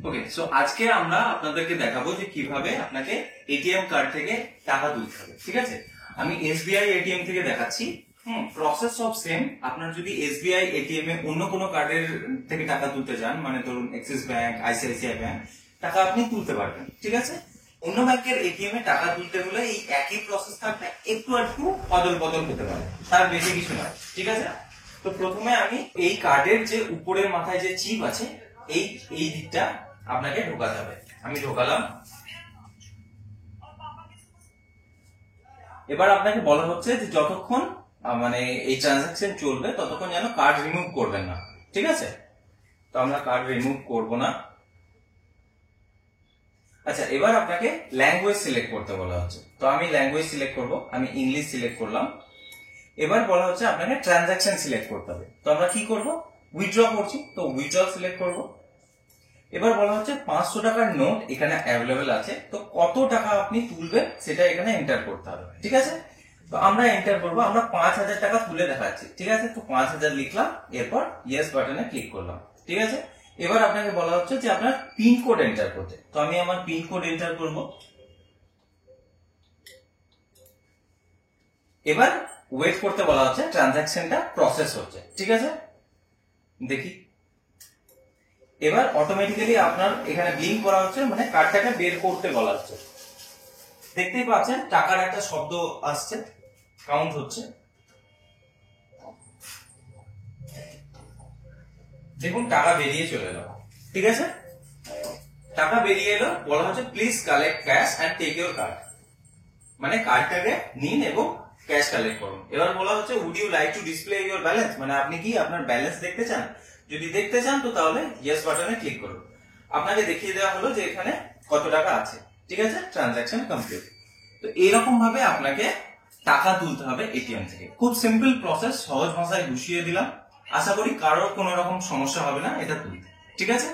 ওকে, so আজকে আমরা আপনাদেরকে দেখাবো যে কিভাবে আপনাকে এটিএম কার্ড থেকে টাকা তুলতে হবে। ঠিক আছে, আমি এসবিআই এটিএম থেকে দেখাচ্ছি। প্রসেস সব সেম। আপনার যদি এসবিআই এটিএম এ অন্য কোনো কার্ডের থেকে টাকা তুলতে যান, মানে ধরুন এক্সিস ব্যাংক, আইসিআইসিআই ব্যাংক, টাকা আপনি তুলতে পারবেন। ঠিক আছে, অন্য ব্যাংকের এটিএম এ টাকা তুলতে হলে এই একই প্রসেস থাকবে, একটু একটু অদল বদল হতে পারে, তার বেশি কিছু নয়। ঠিক আছে, তো প্রথমে আমি এই কার্ডের যে উপরের মাথায় যে চিপ আছে এই দিকটা আপনাকে ঢোকাতে হবে। আমি ঢোকালাম। এবার আপনাকে বলা হচ্ছে যে যতক্ষণ মানে এই ট্রানজাকশন চলবে ততক্ষণ যেন কার্ড রিমুভ করবেন না। ঠিক আছে, তো আমরা কার্ড রিমুভ করব না। আচ্ছা, এবার আপনাকে ল্যাঙ্গুয়েজ সিলেক্ট করতে বলা হচ্ছে, তো আমি ল্যাঙ্গুয়েজ সিলেক্ট করব। আমি ইংলিশ সিলেক্ট করলাম। এবার বলা হচ্ছে আপনাকে ট্রানজাকশন সিলেক্ট করতে হবে, তো আমরা কি করব, উইথড্র করছি, তো উইথড্র সিলেক্ট করব। এবার বলা হচ্ছে 500 টাকার নোট এখানে অ্যাভেলেবেল আছে, তো কত টাকা আপনি তুলবেন সেটা এখানে এন্টার করতে হবে। ঠিক আছে, তো আমরা এন্টার করবো, আমরা 5000 টাকা তুলে দেখাচ্ছি। ঠিক আছে, তো 5000 লিখলাম, এরপর ইয়েস বাটনে ক্লিক করলাম। ঠিক আছে, এবার আপনাকে বলা হচ্ছে যে আপনার পিন কোড এন্টার করতে, তো আমি আমার পিন কোড এন্টার করব। এবার ওয়েট করতে বলা হচ্ছে, ট্রানজাকশনটা প্রসেস হচ্ছে। ঠিক আছে, দেখি। এবার অটোমেটিক্যালি আপনার এখানে ব্লিঙ্ক করা হচ্ছে, মানে কার্ডটাকে বের করতে বলা হচ্ছে। দেখতেই পাচ্ছেন টাকার একটা শব্দ আসছে, কাউন্ট হচ্ছে। দেখুন টাকা বেরিয়ে চলে এলো। ঠিক আছে, টাকা বেরিয়ে এলো, বলা হচ্ছে please collect cash and take your card, মানে কার্ডটাকে নিন এবং ক্যাশ কালেক্ট করুন। এবার বলা হচ্ছে would you like to display your balance, মানে আপনি কি আপনার ব্যালেন্স দেখতে চান? যদি দেখতে চান তো তাহলে ইয়েস বাটনে ক্লিক করুন। আপনাকে দেখিয়ে দেওয়া হলো যে এখানে কত টাকা আছে। ঠিক আছে, ট্রানজাকশন কমপ্লিট। তো এইরকম ভাবে আপনাকে টাকা তুলতে হবে এটিএম থেকে। খুব সিম্পল প্রসেস, সহজ ভাষায় বুঝিয়ে দিলাম। আশা করি কারোর কোনো রকম সমস্যা হবে না এটা তুলতে। ঠিক আছে।